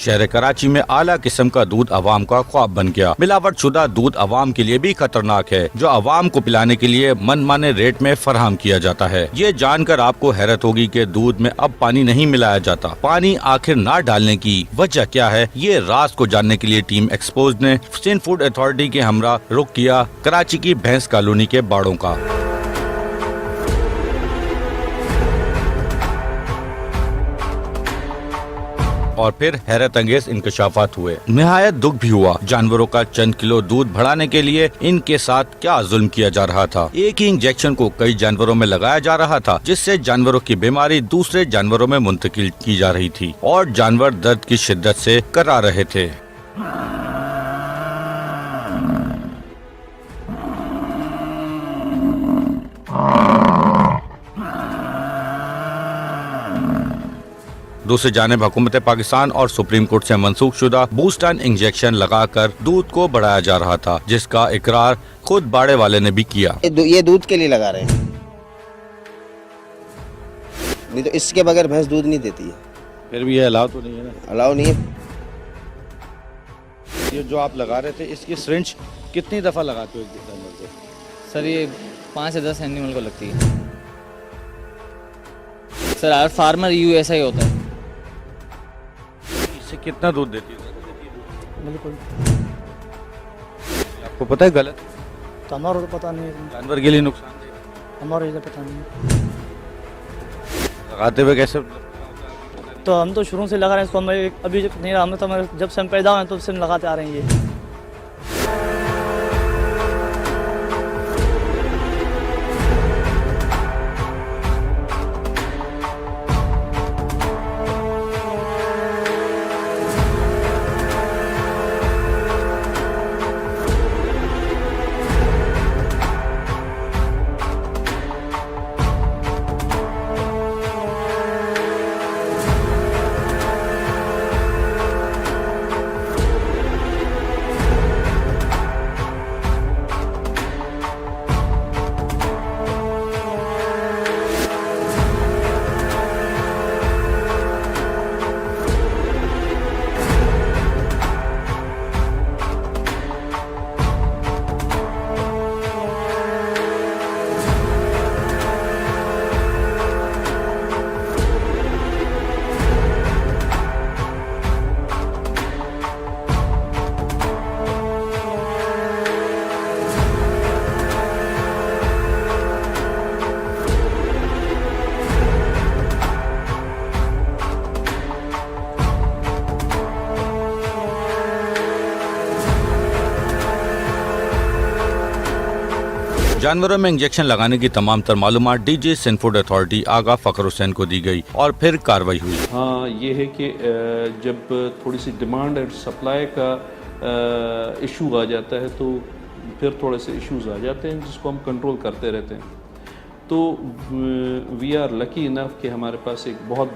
शहर कराची में आला किस्म का दूध अवाम का ख्वाब बन गया। मिलावट शुदा दूध अवाम के लिए भी खतरनाक है, जो अवाम को पिलाने के लिए मनमाने रेट में फराहम किया जाता है। ये जानकर आपको हैरत होगी कि दूध में अब पानी नहीं मिलाया जाता। पानी आखिर ना डालने की वजह क्या है, ये राज को जानने के लिए टीम एक्सपोज ने सिंध फूड अथॉरिटी के हमरा रुख किया कराची की भैंस कॉलोनी के बाड़ों का। और फिर हैरत अंगेज इंकशाफात हुए। निहायत दुख भी हुआ। जानवरों का चंद किलो दूध बढ़ाने के लिए इनके साथ क्या जुल्म किया जा रहा था। एक ही इंजेक्शन को कई जानवरों में लगाया जा रहा था, जिससे जानवरों की बीमारी दूसरे जानवरों में मुंतकिल की जा रही थी और जानवर दर्द की शिद्दत से करा रहे थे। दूसरी जानिब हुकूमत पाकिस्तान और सुप्रीम कोर्ट से मनसूख शुदा बूस्टर इंजेक्शन लगाकर दूध को बढ़ाया जा रहा था, जिसका इकरार खुद बाड़े वाले ने भी किया। ये दूध के लिए लगा रहे हैं, नहीं तो इसके बगैर भैंस दूध नहीं देती है। फिर भी ये अलाउ तो नहीं है ना? अलाउ नहीं है। ये जो आप लगा रहे थे, इसकी सिरिंज कितनी दफा लगाते हो एक जानवर को? सर ये 5 से 10 एनिमल को लगती है सर। हर फार्मर ऐसा ही होता है। इससे कितना दूध देती है? बिल्कुल। आपको पता है गलत? तो हमारा तो पता नहीं है, जानवर के लिए नुकसान हमारा ये पता नहीं है। लगाते हुए कैसे? तो हम तो शुरू से लगा रहे हैं इसको, हम अभी जब नहीं हम तो जब से हम पैदा हुए तो उससे हम लगाते आ रहे हैं ये। जानवरों में इंजेक्शन लगाने की तमाम तर मालूमात डीजी सिंध फूड अथॉरिटी आगा फखर हुसैन को दी गई और फिर कार्रवाई हुई। हाँ, ये है कि जब थोड़ी सी डिमांड और सप्लाई का इशू आ जाता है तो फिर थोड़े से इश्यूज आ जाते हैं, जिसको हम कंट्रोल करते रहते हैं। तो वी आर लकी इनफ कि हमारे पास एक बहुत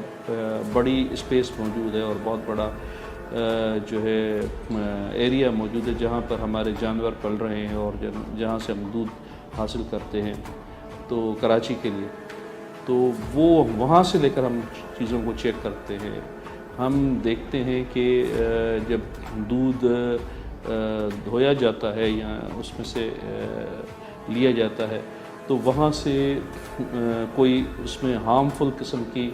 बड़ी स्पेस मौजूद है और बहुत बड़ा जो है एरिया मौजूद है जहाँ पर हमारे जानवर पल रहे हैं और जहाँ से हम दूध हासिल करते हैं तो कराची के लिए। तो वो वहाँ से लेकर हम चीज़ों को चेक करते हैं। हम देखते हैं कि जब दूध धोया जाता है या उसमें से लिया जाता है तो वहाँ से कोई उसमें हार्मफुल किस्म की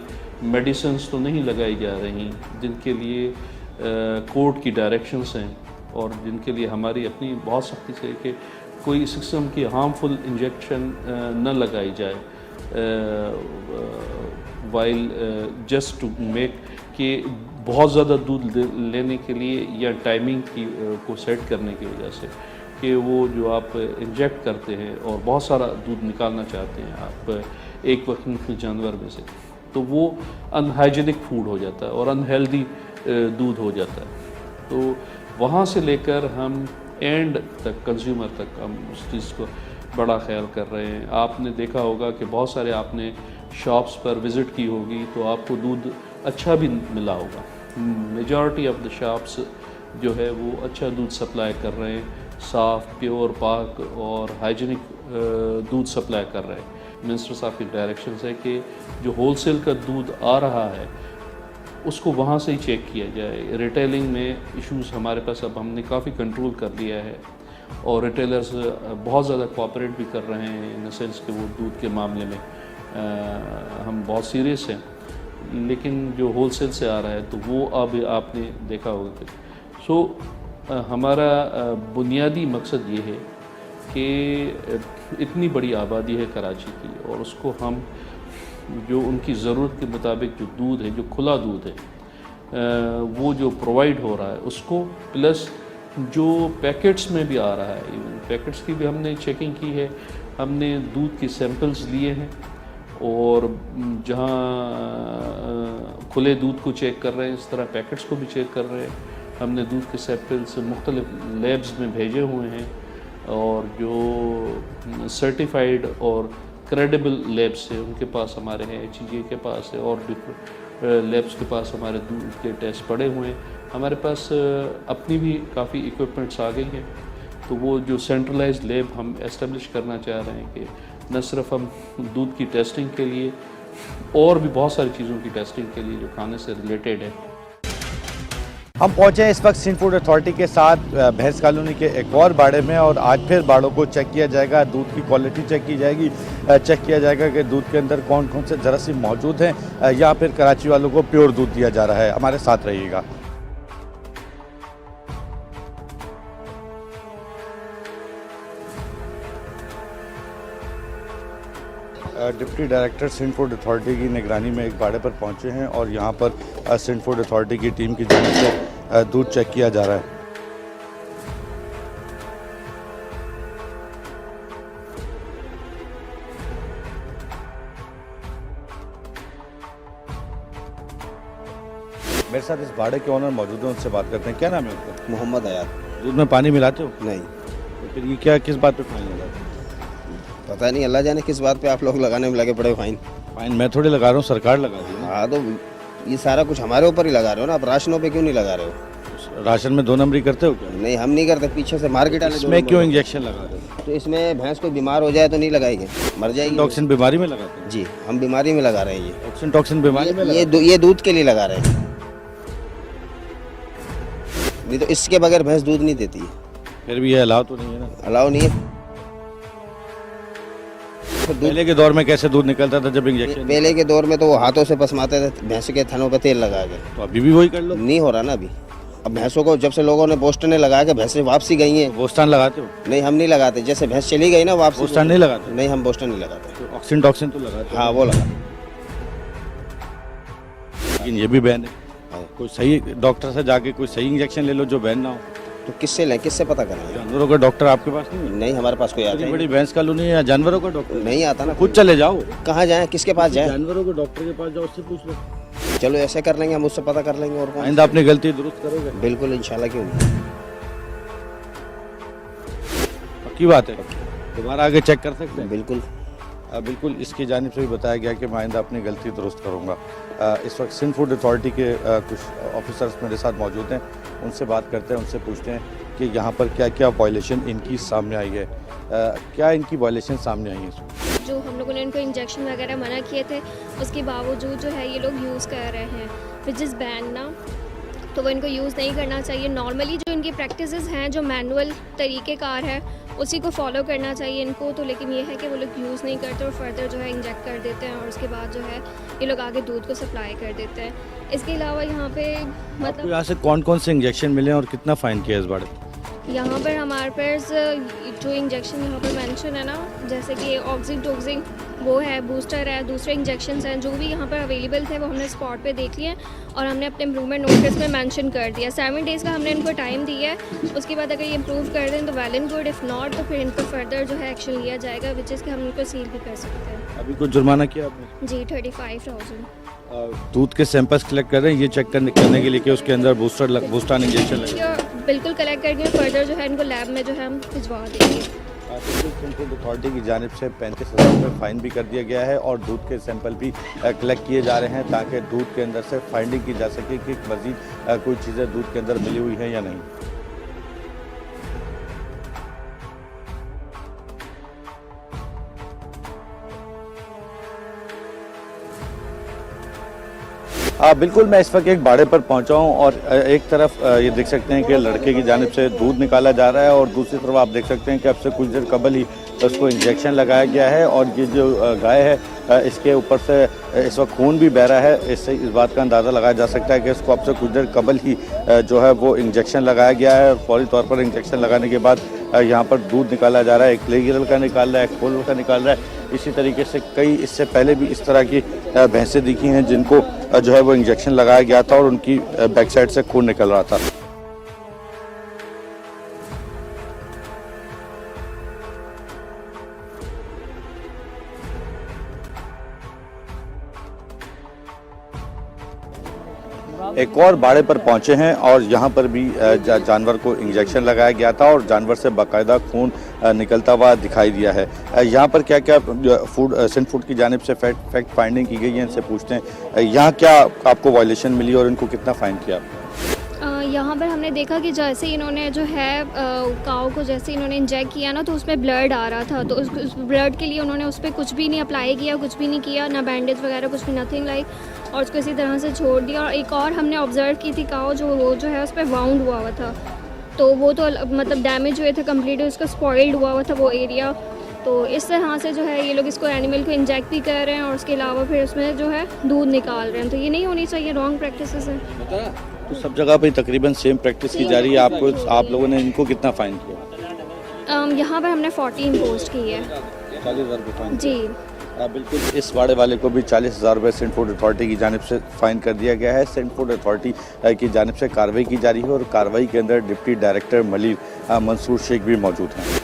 मेडिसिन्स तो नहीं लगाई जा रही जिनके लिए कोर्ट की डायरेक्शंस हैं और जिनके लिए हमारी अपनी बहुत सख्ती से कि कोई इस किस्म की हार्मफुल इंजेक्शन न लगाई जाए वाइल जस्ट टू मेक कि बहुत ज़्यादा दूध लेने के लिए या टाइमिंग की को सेट करने की वजह से कि वो जो आप इंजेक्ट करते हैं और बहुत सारा दूध निकालना चाहते हैं आप एक वक्त में जानवर में से, तो वो अनहाइजीनिक फूड हो जाता है और अनहेल्दी दूध हो जाता है। तो वहाँ से लेकर हम एंड तक कंज्यूमर तक हम उस चीज़ को बड़ा ख्याल कर रहे हैं। आपने देखा होगा कि बहुत सारे आपने शॉप्स पर विज़िट की होगी तो आपको दूध अच्छा भी मिला होगा। मेजॉरिटी ऑफ द शॉप्स जो है वो अच्छा दूध सप्लाई कर रहे हैं, साफ़ प्योर पाक और हाइजीनिक दूध सप्लाई कर रहे हैं। मिनिस्टर साहब की डायरेक्शन है कि जो होलसेल का दूध आ रहा है उसको वहाँ से ही चेक किया जाए। रिटेलिंग में इश्यूज़ हमारे पास अब हमने काफ़ी कंट्रोल कर लिया है और रिटेलर्स बहुत ज़्यादा कोऑपरेट भी कर रहे हैं इन द सेंस कि वो दूध के मामले में हम बहुत सीरियस हैं। लेकिन जो होलसेल से आ रहा है तो वो अब आपने देखा होगा। सो हमारा बुनियादी मकसद ये है कि इतनी बड़ी आबादी है कराची की और उसको हम जो उनकी ज़रूरत के मुताबिक जो दूध है, जो खुला दूध है वो जो प्रोवाइड हो रहा है उसको, प्लस जो पैकेट्स में भी आ रहा है, इवन पैकेट्स की भी हमने चेकिंग की है। हमने दूध के सैंपल्स लिए हैं और जहाँ खुले दूध को चेक कर रहे हैं इस तरह पैकेट्स को भी चेक कर रहे हैं। हमने दूध के सैंपल्स मुख्तलिफ लैब्स में भेजे हुए हैं और जो सर्टिफाइड और क्रेडिबल लैब्स है उनके पास हमारे हैं, HEJ के पास है और डिफरेंट लैब्स के पास हमारे दूध के टेस्ट पड़े हुए हैं। हमारे पास अपनी भी काफ़ी इक्विपमेंट्स आ गई हैं। तो वो जो सेंट्रलाइज्ड लैब हम एस्टेब्लिश करना चाह रहे हैं कि न सिर्फ हम दूध की टेस्टिंग के लिए और भी बहुत सारी चीज़ों की टेस्टिंग के लिए जो खाने से रिलेटेड है। हम पहुंचे हैं इस वक्त सिंध फूड अथॉरिटी के साथ भैंस कॉलोनी के एक और बाड़े में और आज फिर बाड़ों को चेक किया जाएगा, दूध की क्वालिटी चेक की जाएगी, चेक किया जाएगा कि दूध के अंदर कौन कौन से जरासीम मौजूद हैं या फिर कराची वालों को प्योर दूध दिया जा रहा है। हमारे साथ रहिएगा। Deputy director Sindh food authority की निगरानी में एक बाड़े पर पहुंचे हैं और यहां पर सिंध फूड अथॉरिटी की टीम की जानिब से दूध चेक किया जा रहा है। मेरे साथ इस बाड़े के ओनर मौजूद हैं, उनसे बात करते हैं। क्या नाम है उनका? मोहम्मद हयात। दूध में पानी मिलाते हो? नहीं, तो फिर ये क्या, किस बात पे फाइन लगाते हो? पता नहीं, अल्लाह जाने किस बात पे आप लोग लगाने में लगे पड़े हो फाइन। फाइन मैं थोड़ी लगा रहा हूँ, सरकार लगा रही है। हाँ, तो ये सारा कुछ हमारे ऊपर ही लगा रहे हो ना। आप राशनों पे क्यों नहीं लगा रहे हो? राशन में 2 नंबरी करते हो क्या? नहीं, हम नहीं करते। पीछे से मार्केट वाले इसमें क्यों इंजेक्शन लगा रहे हो? तो इसमें भैंस कोई बीमार हो जाए तो नहीं लगाएंगे, मर जाएगी। टॉक्सिन बीमारी में लगाते हैं? जी, हम बीमारी में लगा रहे हैं। ये टॉक्सिन बीमारी में ये दूध के लिए लगा रहे हैं। नहीं तो इसके बगैर भैंस दूध नहीं देती है। फिर भी ये अलाउ तो नहीं है ना? अलाउ नहीं है। पहले के दौर में कैसे दूध निकलता था जब इंजेक्शन? पहले के दौर में तो वो हाथों से पसमाते थे भैंस के थनों पे तेल लगा के। तो अभी भी वही कर लो। नहीं हो रहा ना अभी। अब भैंसों को जब से लोगों ने बोस्टने लगा के भैंसें वापसी गई हैं। बोस्टन लगाते हो? नहीं, हम नहीं लगाते। जैसे भैंस चली गई ना वापसी। बोस्टन नहीं लगाते? नहीं, हम बोस्टन नहीं लगाते। तो टॉक्सिन तो लगाते? हाँ, वो लगा। लेकिन ये भी बैन है। कोई सही डॉक्टर से जाके कोई सही इंजेक्शन ले लो जो बैन ना हो। तो किससे लें, किससे पता करेंगे? जानवरों का डॉक्टर आपके पास नहीं है? नहीं, हमारे पास कोई आता इतनी ही बड़ी भैंस कॉलोनी है, जानवरों का डॉक्टर नहीं आता ना। खुद चले जाओ। कहाँ जाएं, किसके पास जाएं? जानवरों के डॉक्टर के पास जाओ, उससे पूछ लो। चलो ऐसे कर लेंगे, हम उससे पता कर लेंगे। और कौन? आइंदा अपनी गलती दुरुस्त करोगे? बिल्कुल, इंशाल्लाह। क्यों नहीं? पक्की बात है? दोबारा आगे चेक कर सकते हैं? बिल्कुल। बिल्कुल, इसकी जानिब से भी बताया गया कि मैं आइंदा अपनी गलती दुरुस्त करूँगा। इस वक्त सिंध फूड अथॉरिटी के कुछ ऑफिसर्स मेरे साथ मौजूद हैं, उनसे बात करते हैं, उनसे पूछते हैं कि यहाँ पर क्या क्या वायलेशन इनकी सामने आई है, क्या इनकी वायलेशन सामने आई है। जो हम लोगों ने इनको इंजेक्शन वगैरह मना किए थे, उसके बावजूद जो है ये लोग यूज़ कर रहे हैं विच इज़ बैन ना। तो वो इनको यूज़ नहीं करना चाहिए। नॉर्मली जो इनकी प्रैक्टिसेस हैं, जो मैनुअल तरीक़ेकार है, उसी को फॉलो करना चाहिए इनको। तो लेकिन ये है कि वो लोग यूज़ नहीं करते और फर्दर जो है इंजेक्ट कर देते हैं और उसके बाद जो है ये लोग आगे दूध को सप्लाई कर देते हैं। इसके अलावा यहाँ पे मतलब यहाँ से कौन कौन से इंजेक्शन मिले और कितना फ़ाइन किया इस बारे? यहाँ पर हमारे पास जो इंजेक्शन यहाँ पर मेंशन है ना, जैसे कि ऑक्सीटोक्सिन वो है, बूस्टर है, दूसरे इंजेक्शंस हैं जो भी यहाँ पर अवेलेबल थे वो हमने स्पॉट पे देख लिए और हमने अपने इम्प्रूवमेंट नोटिस में मेंशन कर दिया। 7 डेज़ का हमने इनको टाइम दिया है। उसके बाद अगर ये इम्प्रूव कर दें तो well and good, if not तो फिर इनको फर्दर जो है एक्शन लिया जाएगा, विच इज़ कि हम इनको सील भी कर सकते हैं। अभी कुछ जुर्माना किया आपने? जी, 35,000। दूध के सैंपल्स कलेक्ट कर रहे हैं ये चेक करने के लिए कि उसके अंदर बूस्टर इंजेक्शन लगे? बिल्कुल कलेक्ट करके फर्दर जो है इनको लैब में जो है हम भिजवा देंगे। सिंध फूड अथॉरिटी की जानिब से 35,000 रुपये फाइन भी कर दिया गया है और दूध के सैंपल भी कलेक्ट किए जा रहे हैं ताकि दूध के अंदर से फाइंडिंग की जा सके कि मज़ीद कोई चीज़ें दूध के अंदर मिली हुई हैं या नहीं। बिल्कुल, मैं इस वक्त एक बाड़े पर पहुंचा हूं और एक तरफ ये देख सकते हैं कि लड़के की जानिब से दूध निकाला जा रहा है और दूसरी तरफ आप देख सकते हैं कि अब से कुछ देर कबल ही उसको इंजेक्शन लगाया गया है और ये जो गाय है इसके ऊपर से इस वक्त खून भी बह रहा है। इससे इस बात का अंदाज़ा लगाया जा सकता है कि इसको अब से कुछ देर कबल ही जो है वो इंजेक्शन लगाया गया है। फौरी तौर पर इंजेक्शन लगाने के बाद यहाँ पर दूध निकाला जा रहा है, एक लेगिरल का निकाल रहा है, एक खोल का निकाल रहा है। इसी तरीके से कई इससे पहले भी इस तरह की भैंसें दिखी हैं जिनको जो है वो इंजेक्शन लगाया गया था और उनकी बैक साइड से खून निकल रहा था। एक और बाड़े पर पहुंचे हैं और यहाँ पर भी जानवर को इंजेक्शन लगाया गया था और जानवर से बाकायदा खून निकलता हुआ दिखाई दिया है। यहाँ पर क्या क्या सिंध फूड की जानिब से फैक्ट फाइंडिंग की गई है, इनसे पूछते हैं यहाँ क्या आपको वायलेशन मिली और इनको कितना फाइन किया? यहाँ पर हमने देखा कि जैसे इन्होंने जो है काऊ को जैसे इन्होंने इंजेक्ट किया ना तो उसमें ब्लड आ रहा था, तो उस ब्लड के लिए उन्होंने उस पर कुछ भी नहीं अप्लाई किया, कुछ भी नहीं किया, ना बैंडेज वगैरह कुछ भी, नथिंग लाइक, और उसको इसी तरह से छोड़ दिया। और एक और हमने ऑब्जर्व की थी काऊ जो है उस पर वाउंड हुआ था, तो वो तो मतलब डैमेज हुए थे कम्प्लीटली, उसका स्पॉइल्ड हुआ था वो एरिया। तो इस तरह से जो है ये लोग इसको एनिमल को इंजेक्ट भी कर रहे हैं और उसके अलावा फिर उसमें जो है दूध निकाल रहे हैं, तो ये नहीं होनी चाहिए, रॉन्ग प्रैक्टिसेस है। तो सब जगह पे तकरीबन सेम प्रैक्टिस की जा रही है। आप लोगों ने इनको कितना फाइन किया? यहाँ पर हमने 14 पोस्ट की है। 40,000 रुपये फाइन जी बिल्कुल। इस बाड़े वाले को भी 40,000 रुपये सिंध फूड अथॉरिटी की जानिब से फाइन कर दिया गया है। सिंध फूड अथॉरिटी की जानिब से कार्रवाई की जा रही है और कार्रवाई के अंदर डिप्टी डायरेक्टर मलिक मंसूर शेख भी मौजूद हैं।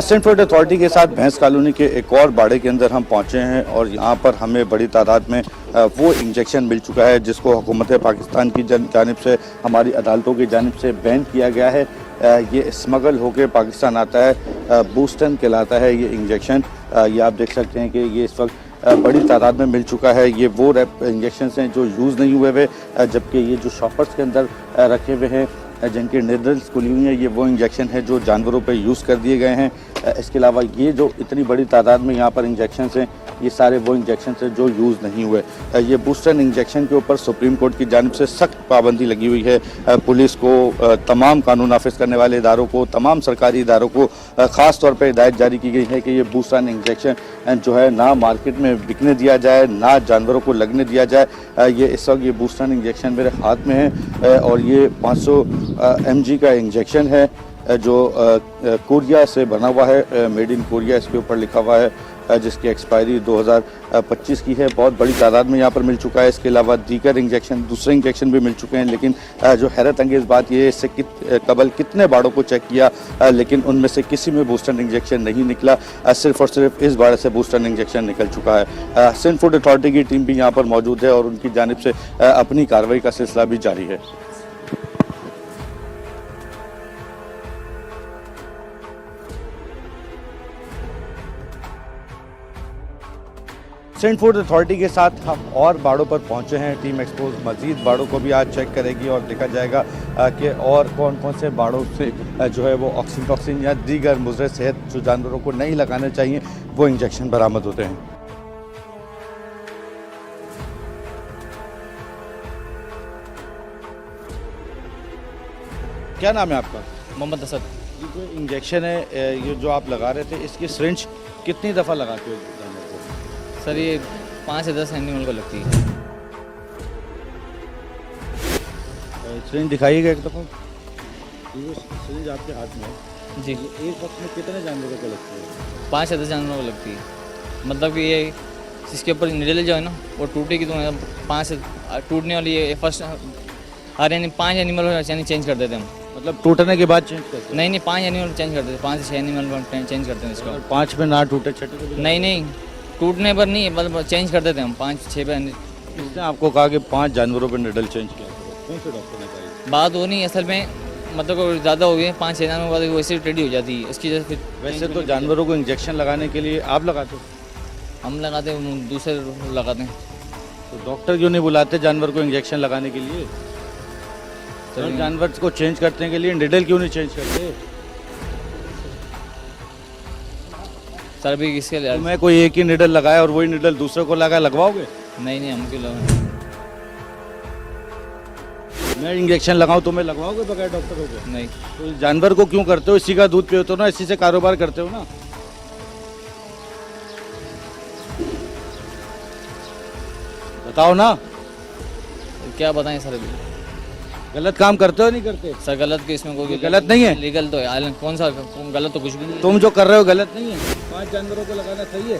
सिंध फूड अथॉरिटी के साथ भैंस कॉलोनी के एक और बाड़े के अंदर हम पहुंचे हैं और यहाँ पर हमें बड़ी तादाद में वो इंजेक्शन मिल चुका है जिसको हुकूमत पाकिस्तान की जानिब से, हमारी अदालतों की जानिब से बैन किया गया है। ये स्मगल होकर पाकिस्तान आता है, बूस्टन कहलाता है ये इंजेक्शन। ये आप देख सकते हैं कि ये इस वक्त बड़ी तादाद में मिल चुका है। ये वो इंजेक्शन हैं जो यूज़ नहीं हुए हुए, जबकि ये जो शॉपर्स के अंदर रखे हुए हैं जिनकी निडल्स खुली हुई हैं, ये वो इंजेक्शन है जो जानवरों पे यूज़ कर दिए गए हैं। इसके अलावा ये जो इतनी बड़ी तादाद में यहाँ पर इंजेक्शन हैं, ये सारे वो इंजेक्शन हैं जो यूज़ नहीं हुए। ये बूस्टर इंजेक्शन के ऊपर सुप्रीम कोर्ट की जानिब से सख्त पाबंदी लगी हुई है। पुलिस को, तमाम कानून नाफिज करने वाले इदारों को, तमाम सरकारी इदारों को ख़ास तौर पर हिदायत जारी की गई है कि ये बूस्टर इंजेक्शन जो है ना मार्केट में बिकने दिया जाए, ना जानवरों को लगने दिया जाए। ये इस वक्त ये बूस्टर इंजेक्शन मेरे हाथ में है और ये 500 mg का इंजेक्शन है जो कोरिया से बना हुआ है, मेड इन कोरिया इसके ऊपर लिखा हुआ है, जिसकी एक्सपायरी 2025 की है। बहुत बड़ी तादाद में यहाँ पर मिल चुका है। इसके अलावा दीगर दूसरे इंजेक्शन भी मिल चुके हैं, लेकिन जो हैरत अंगेज़ बात यह है इससे कबल कितने बाड़ों को चेक किया लेकिन उनमें से किसी में बूस्टर इंजेक्शन नहीं निकला। सिर्फ और सिर्फ इस बाड़े से बूस्टर इंजेक्शन निकल चुका है। सिंध फूड अथॉरिटी की टीम भी यहाँ पर मौजूद है और उनकी जानिब से अपनी कार्रवाई का सिलसिला भी जारी है। सिंध फूड अथॉरिटी के साथ हम और बाड़ों पर पहुंचे हैं। टीम एक्सपोज मजीद बाड़ों को भी आज चेक करेगी और देखा जाएगा कि और कौन कौन से बाड़ों से जो है वो ऑक्सीटॉक्सिन या दीगर मुज़र सेहत जो जानवरों को नहीं लगाने चाहिए वो इंजेक्शन बरामद होते हैं। क्या नाम है आपका? मोहम्मद असद। ये जो इंजेक्शन है, ये जो आप लगा रहे थे, इसकी सिरिंज कितनी दफ़ा लगाते हो? सर ये 5 से 10 एनिमल को लगती है। सिरिंज दिखाइएगा एक दफ़ा। ये सिरिंज आपके हाथ में है जी। एक वक्त में कितने जानवरों को लगती है? 5 से 10 जानवरों को लगती है। मतलब कि ये इसके ऊपर निडल जो है ना वो टूटेगी तो 5 से टूटने वाली है। फर्स्ट हर यानी 5 एनिमल यानी चेंज कर देते हैं हम। मतलब टूटने के बाद चेंज करते हैं? नहीं 5 एनिमल चेंज कर देते हैं, 5 से 6 एनिमल चेंज करते हैं इसको। 5 में ना टूटे छठे? नहीं टूटने पर नहीं, मतलब चेंज कर देते हैं हम 5-6 पे। इसने आपको कहा कि 5 जानवरों पर निडल चेंज किया, कौन से डॉक्टर ने कहा? बात वो नहीं, असल में मतलब ज़्यादा हो गई 5-6 जानवरों के बाद वैसे टेडी हो जाती है इसकी वजह से। वैसे तो जानवरों को इंजेक्शन लगाने के लिए आप लगाते हो? हम लगाते हैं, दूसरे लगाते हैं। तो डॉक्टर क्यों नहीं बुलाते जानवर को इंजेक्शन लगाने के लिए? हर जानवर को चेंज करने के लिए निडल क्यों नहीं चेंज करते? सर अभी किसके लिए? मैं कोई एक ही निडल लगाया और वही निडल दूसरे को लगवाओगे? नहीं हम क्यों लगाएं? मैं इंजेक्शन लगाऊं तो मैं लगवाओगे बगैर डॉक्टर को? नहीं। तो इस जानवर को क्यों करते हो? इसी का दूध पीते हो ना, इसी से कारोबार करते हो ना। बताओ ना, क्या बताएं सर अभी? गलत काम करते हो नहीं करते? सर गलत के इसमें कोई गलत नहीं है? लीगल तो है, कौन सा गलत तो कुछ भी नहीं है। तुम जो कर रहे हो गलत नहीं है? 5 जानवरों को लगाना सही है?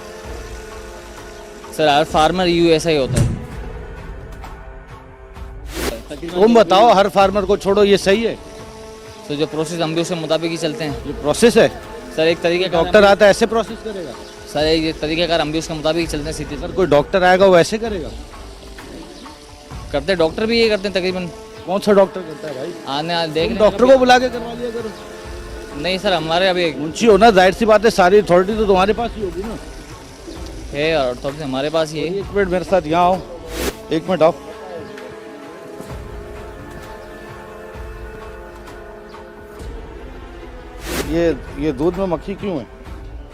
सर हर फार्मर ऐसा ही होता है। तुम बताओ, हर फार्मर को छोड़ो, ये सही है? तो जो प्रोसेस हम भी उसके मुताबिक ही चलते हैं। ये प्रोसेस है? सर एक तरीके का डॉक्टर आता है ऐसे प्रोसेस करेगा? सर एक तरीकेकार हम भी उसके मुताबिक ही चलते हैं सीधे। सर कोई डॉक्टर आएगा वो ऐसे करेगा? करते डॉक्टर भी ये करते हैं तकरीबन। कौन सा डॉक्टर करता है भाई? आने देख डॉक्टर को बुला के करवा लिया करो। नहीं सर हमारे अभी मुंशी हो ना, जाहिर सी बात है, सारी अथॉरिटी तो तुम्हारे पास ही होगी ना। है और तो हमारे पास ये एक मिनट मेरे साथ यहाँ आओ, 1 मिनट आओ। ये दूध में मक्खी क्यों है?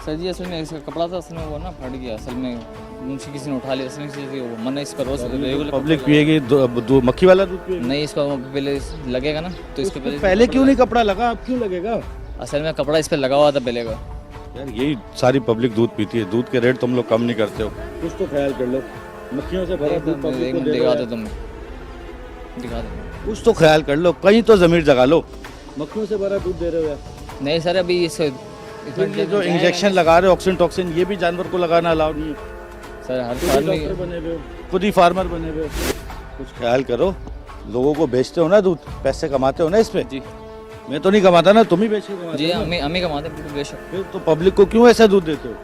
सर जी असल में इसका कपड़ा था, असल में वो ना फट गया। असल में मुंशी किसी ने उठा लिया, असल में वो मन इस पर रोज रेगुलर पब्लिक पिएगी मक्खी वाला दूध पिएगी? नहीं, इसको पहले लगेगा ना तो इसके पहले क्यों नहीं कपड़ा लगा, अब क्यों लगेगा? असल में कपड़ा इस पर लगा हुआ था पहले का। यार यही सारी पब्लिक दूध पीती है, दूध के रेट तुम लोग कम नहीं करते हो, कुछ तो ख्याल कर लो। मक्खियों से भरा दूध पब्लिक को दे रहे हो। दिखा दो कुछ तो ख्याल कर लो, कहीं तो जमीर जगा लो। मक्खियों से भरा दूध दे रहे हो यार। नहीं सर अभी इस ये जो इंजेक्शन लगा रहे हो ऑक्सीजन टॉक्सिन, ये भी जानवर को लगाना अलाउ नहीं है। सर हर खुद ही डॉक्टर बने हुए हो, खुद ही फार्मर बने हुए हो, कुछ ख्याल करो। लोगों को बेचते हो ना दूध, पैसे कमाते हो ना इस पे? जी मैं तो नहीं कमाता ना, तुम ही बेच के कमाते जी, हो ना। हम ही कमाते हैं बेशक। फिर तो पब्लिक को क्यों ऐसा दूध देते हो?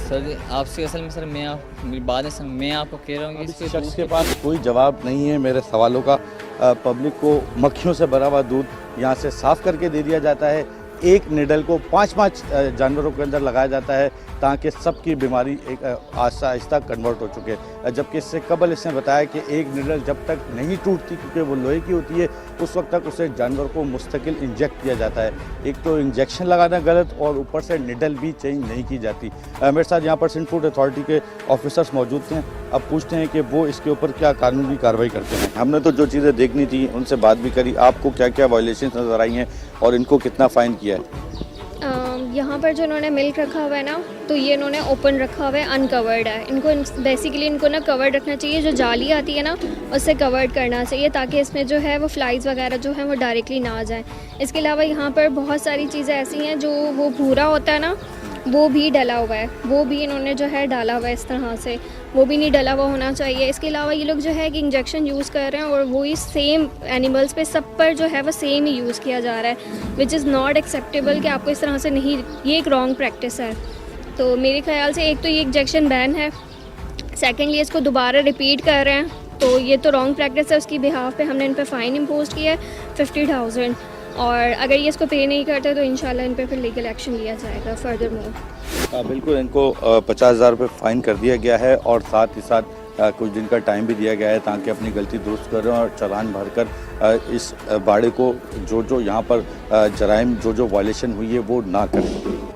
सर जी आपसे असल में सर मेरी बात है सर, मैं आपको कह रहा हूँ कि इस शख्स के पास कोई जवाब नहीं है मेरे सवालों का। पब्लिक को मक्खियों से भरा हुआ दूध यहाँ से साफ करके दे दिया जाता है। एक निडल को 5-5 जानवरों के अंदर लगाया जाता है ताकि सबकी बीमारी एक आहिस्ता आहिस्ता कन्वर्ट हो चुके। जबकि इससे कबल इसने बताया कि एक निडल जब तक नहीं टूटती, क्योंकि वो लोहे की होती है, उस वक्त तक उसे जानवर को मुस्तकिल इंजेक्ट किया जाता है। एक तो इंजेक्शन लगाना गलत और ऊपर से निडल भी चेंज नहीं की जाती। मेरे साथ यहाँ पर सिंध फूड अथॉरिटी के ऑफिसर्स मौजूद हैं। अब पूछते हैं कि वो इसके ऊपर क्या कानूनी कार्रवाई करते हैं। हमने तो जो चीज़ें देखनी थी उनसे बात भी करी। आपको क्या क्या वायलेशन नज़र आई हैं और इनको कितना फ़ाइन किया है? यहाँ पर जो इन्होंने मिल्क रखा हुआ है ना, तो ये इन्होंने ओपन रखा हुआ है, अनकवर्ड है। इनको बेसिकली इनको ना कवर्ड रखना चाहिए, जो जाली आती है ना उससे कवर्ड करना चाहिए ताकि इसमें जो है वो फ्लाइज वगैरह जो है वो डायरेक्टली ना आ जाए। इसके अलावा यहाँ पर बहुत सारी चीज़ें ऐसी हैं जो वो भूरा होता है ना, वो भी डला हुआ है, वो भी इन्होंने जो है डाला हुआ है इस तरह से, वो भी नहीं डला हुआ होना चाहिए। इसके अलावा ये लोग जो है कि इंजेक्शन यूज़ कर रहे हैं और वही सेम एनिमल्स पे सब पर जो है वो सेम ही यूज़ किया जा रहा है, विच इज़ नॉट एक्सेप्टेबल कि आपको इस तरह से नहीं, ये एक रॉन्ग प्रैक्टिस है। तो मेरे ख्याल से एक तो ये इंजेक्शन बैन है, सेकेंडली इसको दोबारा रिपीट कर रहे हैं, तो ये तो रॉन्ग प्रैक्टिस है। उसकी बिहाफ पे हमने इन पर फ़ाइन इम्पोज किया है 50,000, और अगर ये इसको पे नहीं करते तो इंशाल्लाह इन पर फिर लीगल एक्शन लिया जाएगा फर्दर मोर। बिल्कुल, इनको 50,000 रुपये फ़ाइन कर दिया गया है और साथ ही साथ कुछ दिन का टाइम भी दिया गया है ताकि अपनी गलती दुरुस्त करें और चालान भरकर इस बाड़े को जो यहाँ पर जराइम जो वायलेशन हुई है वो ना करें।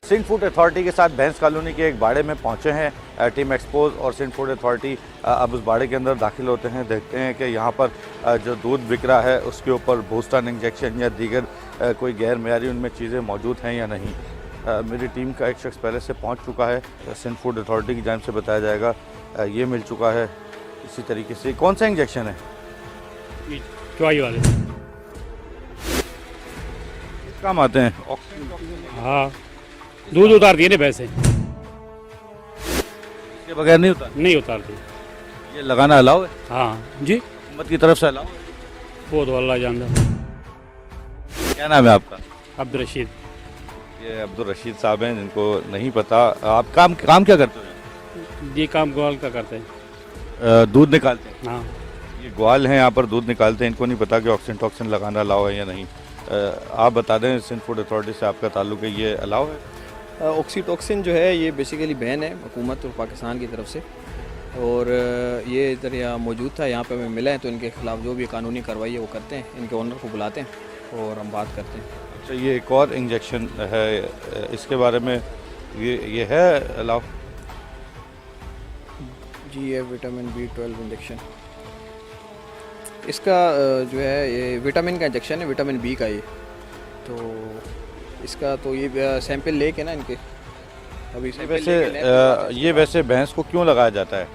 सिंध फूड अथॉरिटी के साथ भैंस कॉलोनी के एक बाड़े में पहुंचे हैं टीम एक्सपोज और सिंध फूड अथॉरिटी अब उस बाड़े के अंदर दाखिल होते हैं। देखते हैं कि यहाँ पर जो दूध बिक रहा है उसके ऊपर बूस्टन इंजेक्शन या दीगर कोई गैर मेयारी उनमें चीज़ें मौजूद हैं या नहीं। मेरी टीम का एक शख्स पहले से पहुँच चुका है, सिंध फूड अथॉरिटी की जानिब से बताया जाएगा। ये मिल चुका है इसी तरीके से। कौन सा इंजेक्शन है? चौई वाले। काम आते हैं? हाँ, दूध उतार दिए ना पैसे, इसके बगैर नहीं होता? नहीं उतारते। ये लगाना अलाउ है? हाँ जी, हुकूमत की तरफ से अलाउ है? वो तो अल्लाह जानता। क्या नाम है आपका? अब्दुल रशीद। ये अब्दुल रशीद साहब हैं जिनको नहीं पता। आप काम क्या करते हो? ये काम ग्वाल का करते हैं। दूध निकालते हैं? हाँ। ये ग्वाल हैं, यहाँ पर दूध निकालते हैं। इनको नहीं पता कि ऑक्सीजन टॉक्सिन लगाना अलाउ है या नहीं। आप बता दें, सिंध फूड अथॉरिटी से आपका ताल्लुक है, ये अलाउ है? ऑक्सीटॉक्सिन जो है ये बेसिकली बैन है हुकूमत और पाकिस्तान की तरफ से। और ये इधर यहाँ मौजूद था, यहाँ पे हमें मिला है, तो इनके खिलाफ़ जो भी कानूनी कार्रवाई है वो करते हैं, इनके ओनर को बुलाते हैं और हम बात करते हैं। अच्छा, ये एक और इंजेक्शन है, इसके बारे में ये है अलाउ? जी, ये विटामिन B12 इंजेक्शन, इसका जो है ये विटामिन का इंजेक्शन है, विटामिन B का। ये तो इसका तो ये सैंपल लेके ना इनके अभी ये वैसे भैंस को क्यों लगाया जाता है?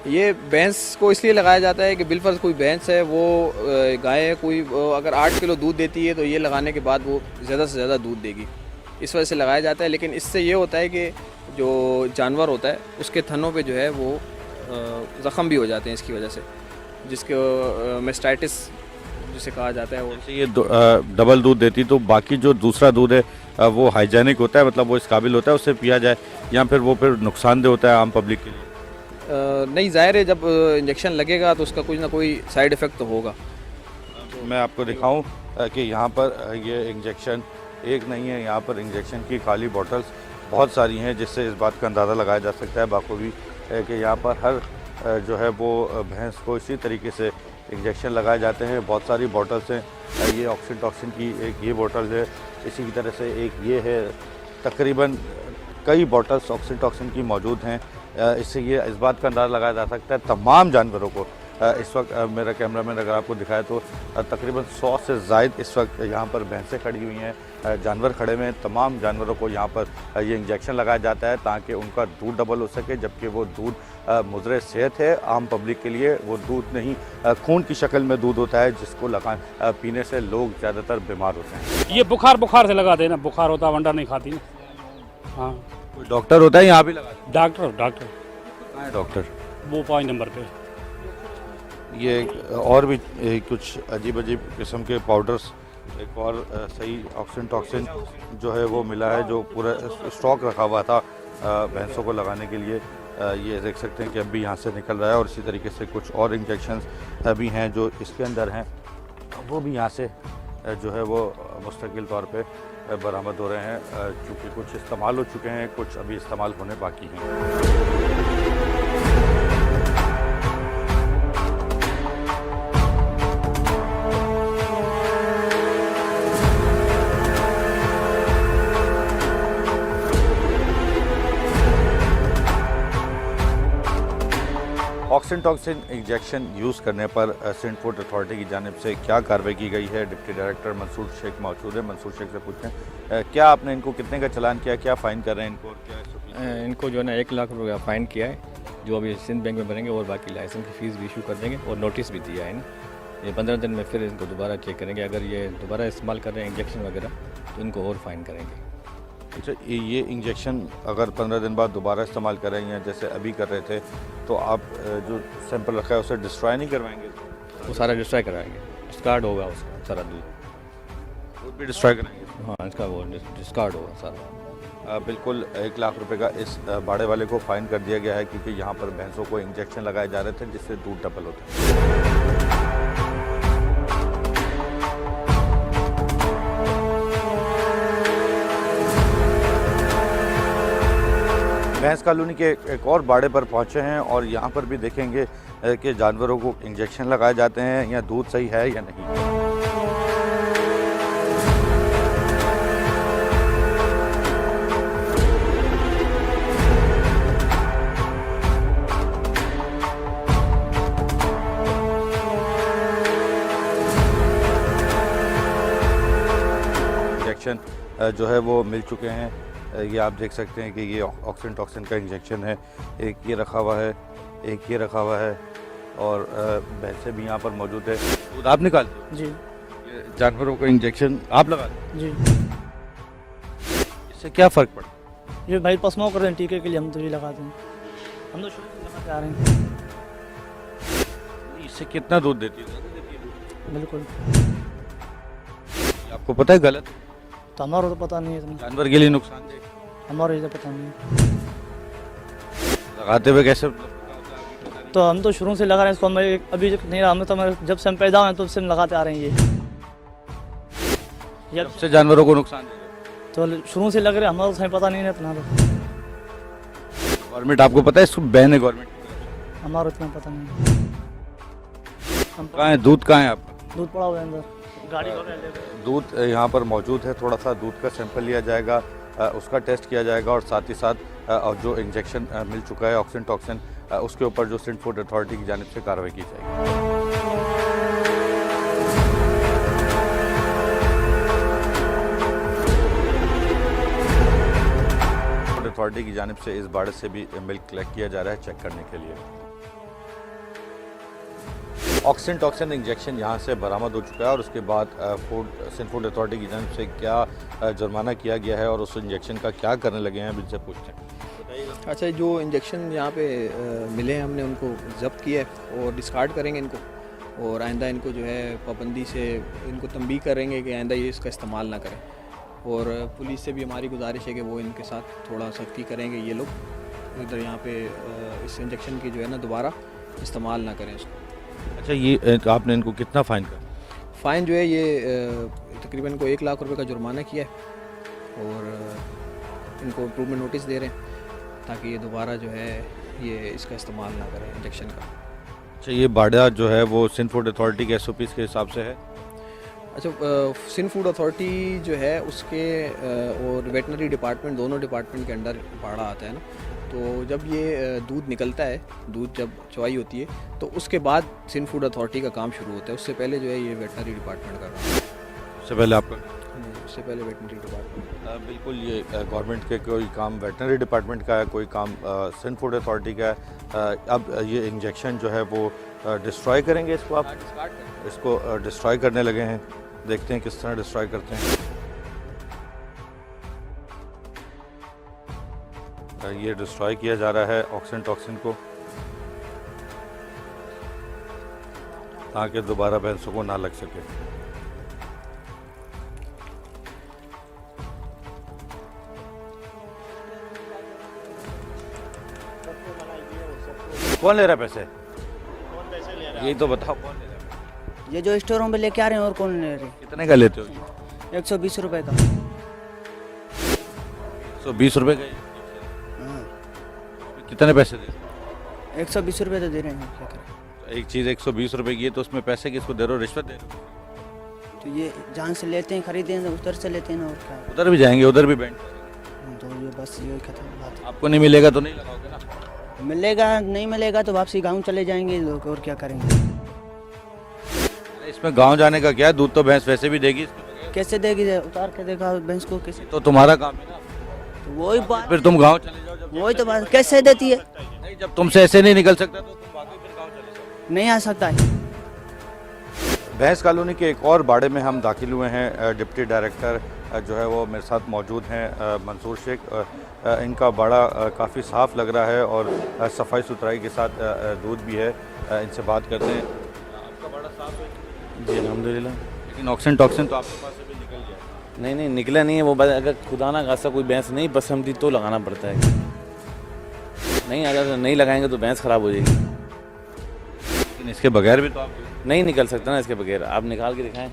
ये भैंस को इसलिए लगाया जाता है कि बिलफर्ज कोई भैंस है, वो गाय है कोई, अगर 8 किलो दूध देती है तो ये लगाने के बाद वो ज़्यादा से ज़्यादा दूध देगी, इस वजह से लगाया जाता है। लेकिन इससे ये होता है कि जो जानवर होता है उसके थनों पे जो है वो ज़ख़म भी हो जाते हैं इसकी वजह से, जिसको मेस्टाइटिस जिसे कहा जाता है। वो जैसे ये डबल दूध देती तो बाकी जो दूसरा दूध है वो हाइजेनिक होता है, मतलब वो इस काबिल होता है उससे पिया जाए, या फिर वो नुकसानदेह होता है आम पब्लिक के लिए? नहीं, ज़ाहिर है जब इंजेक्शन लगेगा तो उसका कुछ ना कोई साइड इफ़ेक्ट तो होगा। तो मैं आपको दिखाऊं कि यहाँ पर ये इंजेक्शन एक नहीं है, यहाँ पर इंजेक्शन की खाली बॉटल्स बहुत सारी हैं, जिससे इस बात का अंदाज़ा लगाया जा सकता है बाखूबी कि यहाँ पर हर जो है वो भैंस को इसी तरीके से इंजेक्शन लगाए जाते हैं। बहुत सारी बॉटल्स हैं, ये ऑक्सीटॉक्सिन की एक ये बॉटल है, इसी की तरह से एक ये है, तकरीबन कई बॉटल्स ऑक्सीटॉक्सिन की मौजूद हैं। इससे ये इस बात का अंदाज़ा लगाया जा सकता है तमाम जानवरों को। इस वक्त मेरा कैमरामैन अगर आपको दिखाए तो तकरीबन 100 से ज़ायद इस वक्त यहाँ पर भैंसें खड़ी हुई हैं, जानवर खड़े हुए हैं। तमाम जानवरों को यहाँ पर ये इंजेक्शन लगाया जाता है ताकि उनका दूध डबल हो सके, जबकि वो दूध मुज़र सेहत है आम पब्लिक के लिए। वो दूध नहीं खून की शक्ल में दूध होता है, जिसको पीने से लोग ज़्यादातर बीमार होते हैं। ये बुखार से लगाते हैं ना, बुखार होता वंडा नहीं खाती ना। हाँ, कोई डॉक्टर होता है यहाँ भी लगाते? डॉक्टर कहाँ है डॉक्टर? वो 5 नंबर पे। ये और भी कुछ अजीब अजीब किस्म के पाउडर्स, एक और सही ऑक्सीटॉक्सिन जो है वो मिला है, जो पूरा स्टॉक रखा हुआ था भैंसों को लगाने के लिए। ये देख सकते हैं कि अब भी यहाँ से निकल रहा है, और इसी तरीके से कुछ और इंजेक्शंस भी हैं जो इसके अंदर हैं, वो भी यहाँ से जो है वो मुस्तकिल तौर पे बरामद हो रहे हैं, क्योंकि कुछ इस्तेमाल हो चुके हैं, कुछ अभी इस्तेमाल होने बाकी हैं। ऑक्सीटॉक्सिन इंजेक्शन यूज़ करने पर सिंध फूड अथॉरिटी की जानिब से क्या कार्रवाई की गई है? डिप्टी डायरेक्टर मंसूर शेख मौजूद है, मंसूर शेख से पूछें क्या आपने इनको कितने का चालान किया, क्या फ़ाइन कर रहे हैं इनको, और क्या इनको जो है ना 1 लाख रुपये का फ़ाइन किया है, जो अभी सिंध बैंक में भरेंगे, और बाकी लाइसेंस की फ़ीस भी इशू कर देंगे, और नोटिस भी दिया है ना। ये 15 दिन में फिर इनको दोबारा चेक करेंगे, अगर ये दोबारा इस्तेमाल कर रहे हैं इंजेक्शन वगैरह तो इनको और फ़ाइन करेंगे। अच्छा, ये इंजेक्शन अगर 15 दिन बाद दोबारा इस्तेमाल कर रहे हैं, जैसे अभी कर रहे थे, तो आप जो सैंपल रखा है उसे डिस्ट्रॉय नहीं करवाएंगे? वो सारा डिस्ट्रॉय कराएंगे, डिस्कार्ड होगा उसका सारा दूध भी डिस्ट्रॉय करेंगे? हाँ, इसका वो डिस्कार्ड होगा सारा। बिल्कुल 1 लाख रुपए का इस बाड़े वाले को फ़ाइन कर दिया गया है, क्योंकि यहाँ पर भैंसों को इंजेक्शन लगाए जा रहे थे जिससे दूध डबल होता है। भैंस कॉलोनी के एक और बाड़े पर पहुंचे हैं, और यहाँ पर भी देखेंगे कि जानवरों को इंजेक्शन लगाए जाते हैं या दूध सही है या नहीं। इंजेक्शन जो है वो मिल चुके हैं। ये आप देख सकते हैं कि ये ऑक्सीटॉक्सिन का इंजेक्शन है, एक ये रखा हुआ है, एक ये रखा हुआ है, और भैंसें भी यहाँ पर मौजूद है। दूध आप निकालते? जी। ये जानवरों को इंजेक्शन आप लगाते? जी। इससे क्या फ़र्क पड़ा? ये भाई पसमाओ कर रहे हैं टीके के लिए, हम तो ये लगाते हैं, हम तो शुरू से लगाते आ रहे हैं। इससे कितना दूध देती है? बिल्कुल। आपको पता है गलत? तो हमारा तो पता नहीं है इतना, जानवर के लिए नुकसान दे, हमारा ये पता नहीं है। लगाते हुए कैसे? तो हम तो शुरू से लगा रहे हैं इसको, हमें अभी नहीं रहा, हमें तो जब से हम पैदा हुए हैं तब से हम लगाते आ रहे हैं ये। जब से जानवरों को नुकसान दे तो शुरू से लग रहे, हमारा तो सही पता नहीं है इतना। तो गवर्नमेंट आपको पता है इसको बैन है गवर्नमेंट? हमारा इतना पता नहीं। हम कहाँ है दूध, कहाँ है आपका दूध पड़ा हुआ है अंदर, गाड़ी दूध यहाँ पर मौजूद है। थोड़ा सा दूध का सैंपल लिया जाएगा, उसका टेस्ट किया जाएगा और साथ ही साथ और जो इंजेक्शन मिल चुका है ऑक्सीजन टॉक्सिन, उसके ऊपर जो सिंध फूड अथॉरिटी की जानिब से कार्रवाई की जाएगी। अथॉरिटी की जानिब से इस बाड़े से भी मिल्क कलेक्ट किया जा रहा है चेक करने के लिए। ऑक्सीजन टॉक्सिन इंजेक्शन यहाँ से बरामद हो चुका है और उसके बाद सिंध फूड अथॉरिटी की जानिब से क्या जुर्माना किया गया है और उस इंजेक्शन का क्या करने लगे हैं, इनसे पूछते हैं। अच्छा, जो इंजेक्शन यहाँ पे मिले हैं हमने उनको जब्त किया है और डिस्कार्ड करेंगे इनको, और आइंदा इनको जो है पाबंदी से इनको तंबीह करेंगे कि आइंदा ये इसका इस्तेमाल ना करें। और पुलिस से भी हमारी गुजारिश है कि वो इनके साथ थोड़ा सख्ती करेंगे, ये लोग इधर यहाँ पे इस इंजेक्शन की जो है ना दोबारा इस्तेमाल ना करें इसको। अच्छा, ये आपने इनको कितना फ़ाइन कर? फ़ाइन जो है ये तकरीबन इनको 1 लाख रुपए का जुर्माना किया है और इनको इम्प्रूवमेंट नोटिस दे रहे हैं ताकि ये दोबारा जो है ये इसका इस्तेमाल ना करें इंजेक्शन का। अच्छा, ये बाड़ा जो है वो सिंध फूड अथॉरिटी के SOPs के हिसाब से है? अच्छा, सिंध फूड अथॉरिटी जो है उसके और वेटनरी डिपार्टमेंट, दोनों डिपार्टमेंट के अंडर बाड़ा आता है ना, तो जब ये दूध निकलता है, दूध जब चुवाई होती है तो उसके बाद सिंध फूड अथॉरिटी का काम शुरू होता है। उससे पहले जो है ये वेटनरी डिपार्टमेंट कर रहा है। उससे पहले आपका? उससे पहले वेटनरी डिपार्टमेंट। बिल्कुल, ये गवर्नमेंट के कोई काम वेटनरी डिपार्टमेंट का है, कोई काम सिंध फूड अथॉरिटी का है। अब ये इंजेक्शन जो है वो डिस्ट्रॉय करेंगे इसको, आप इसको डिस्ट्रॉय करने लगे हैं। देखते हैं किस तरह डिस्ट्रॉय करते हैं। ये डिस्ट्रॉय किया जा रहा है ऑक्सीजन टॉक्सिन को ताकि दोबारा भैंसों को ना लग सके। कौन ले रहा है पैसे? यही तो बताओ, कौन ले रहा है? ये जो स्टोरों में लेके आ रहे हैं और कौन ले रहे हैं? कितने का लेते हो? 120 रुपए का। 120 रुपए का? कितने पैसे दे? 120 रुपए तो दे रहे हैं, क्या करें। एक चीज़ 120 रुपए की है तो उसमें पैसे किसको दे रहे हो? रिश्वत दे रहे हो? तो ये जहाँ से लेते हैं खरीदते हैं उधर से लेते हैं ना, और क्या। उधर भी जाएंगे, उधर भी बैंक। तो ये बस ये खत्म बात है। आपको नहीं मिलेगा तो नहीं लगाओगे ना? मिलेगा, नहीं मिलेगा तो वापसी गाँव चले जाएंगे, और क्या करेंगे। इसमें गांव जाने का क्या है, दूध तो भैंस वैसे भी देगी। कैसे देगी? उतार के देखा भैंस को कैसे। तो तुम्हारा काम है ना, तो वही बात, फिर तुम गांव चले जाओ। जब वही तो बात, कैसे देती है? नहीं, जब तुमसे ऐसे नहीं निकल सकता तो तुम बाकी फिर गांव चले जाओ। नहीं आ सकता है। भैंस कॉलोनी के एक और बाड़े में हम दाखिल हुए हैं। डिप्टी डायरेक्टर जो है वो मेरे साथ मौजूद हैं, मंसूर शेख। इनका बाड़ा काफ़ी साफ़ लग रहा है और सफाई सुथराई के साथ दूध भी है। इनसे बात करते हैं। आपका बाड़ा साफ़ है? जी अल्हम्दुलिल्लाह। लेकिन ऑक्सीजन टॉक्सिन तो आपके पास से भी निकल गया? नहीं निकला नहीं है वो। अगर खुदा ना खासा कोई भैंस नहीं पसंद थी तो लगाना पड़ता है। नहीं, अगर नहीं लगाएंगे तो भैंस ख़राब हो जाएगी। लेकिन इसके बगैर भी तो आप नहीं निकल सकता ना, इसके बगैर। आप निकाल के दिखाएं।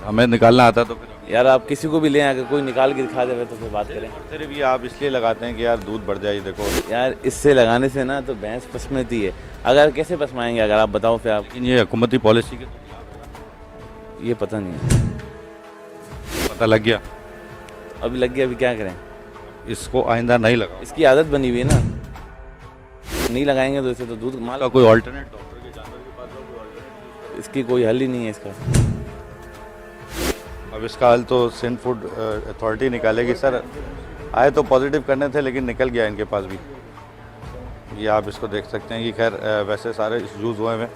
हमें निकालना आता तो फिर यार आप किसी को भी लें, अगर कोई निकाल के दिखा दे तो फिर बात करें। सिर्फ ये आप इसलिए लगाते हैं कि यार दूध बढ़ जाए। देखो यार, इससे लगाने से ना तो भैंस पसमती है। अगर कैसे पसमाएंगे, अगर आप बताओ फिर आप। लेकिन ये हुकूमती पॉलिसी के ये पता नहीं है। पता लग गया? अभी लग गया, अभी क्या करें। इसको आइंदा नहीं लगा। इसकी आदत बनी हुई है ना, नहीं लगाएंगे तो इसे तो दूध माल का कोई ऑल्टरनेट डॉक्टर के जानवर के पास कोई ऑल्टरनेट, इसकी कोई हल ही नहीं है इसका। अब इसका हल तो सिंध फूड अथॉरिटी निकालेगी। सर आए तो पॉजिटिव करने थे लेकिन निकल गया इनके पास भी। ये आप इसको देख सकते हैं कि खैर वैसे सारे यूज़ हुए में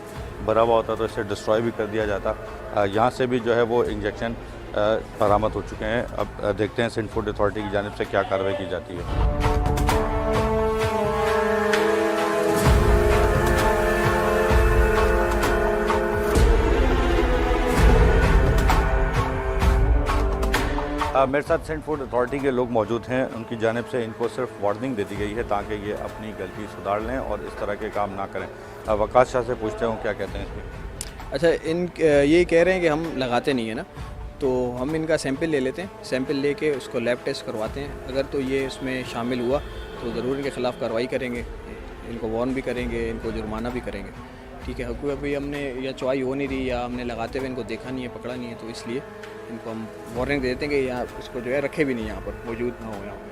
भरा हुआ होता तो इसे डिस्ट्रॉय भी कर दिया जाता। यहाँ से भी जो है वो इंजेक्शन बरामद हो चुके हैं। अब देखते हैं सिंध फूड अथॉरिटी की जानिब से क्या कार्रवाई की जाती है। मेरे साथ सिंध फूड अथॉरिटी के लोग मौजूद हैं। उनकी जानिब से इनको सिर्फ वार्निंग दे दी गई है ताकि ये अपनी गलती सुधार लें और इस तरह के काम ना करें। वकास शाह से पूछते हूँ क्या कहते हैं इसमें। अच्छा, ये कह रहे हैं कि हम लगाते नहीं है ना, तो हम इनका सैंपल ले लेते हैं। सैंपल लेके उसको लैब टेस्ट करवाते हैं। अगर तो ये इसमें शामिल हुआ तो ज़रूर इनके ख़िलाफ़ कार्रवाई करेंगे। इनको वार्न भी करेंगे, इनको जुर्माना भी करेंगे। ठीक है, क्योंकि अभी हमने या चुवाई हो नहीं रही या हमने लगाते हुए इनको देखा नहीं है, पकड़ा नहीं है, तो इसलिए इनको हम वार्निंग देते हैं कि यहाँ इसको जो है रखे भी नहीं, यहाँ पर मौजूद ना हो यहाँ पर।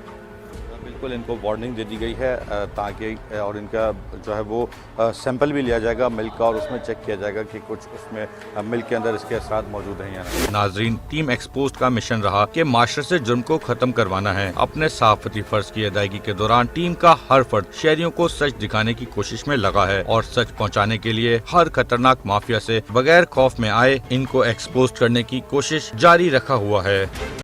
बिल्कुल इनको वार्निंग दे दी गई है ताकि और इनका जो है वो सैंपल भी लिया जाएगा मिल्क का और उसमें चेक किया जाएगा कि कुछ उसमें मिल्क के अंदर इसके असरात मौजूद हैं या नहीं। नाजरीन, टीम एक्सपोज्ड का मिशन रहा कि माशरे से जुर्म को खत्म करवाना है। अपने सहाफती फर्ज की अदायगी के दौरान टीम का हर फर्द शहरियों को सच दिखाने की कोशिश में लगा है और सच पहुँचाने के लिए हर खतरनाक माफिया से बगैर खौफ में आए इनको एक्सपोज करने की कोशिश जारी रखा हुआ है।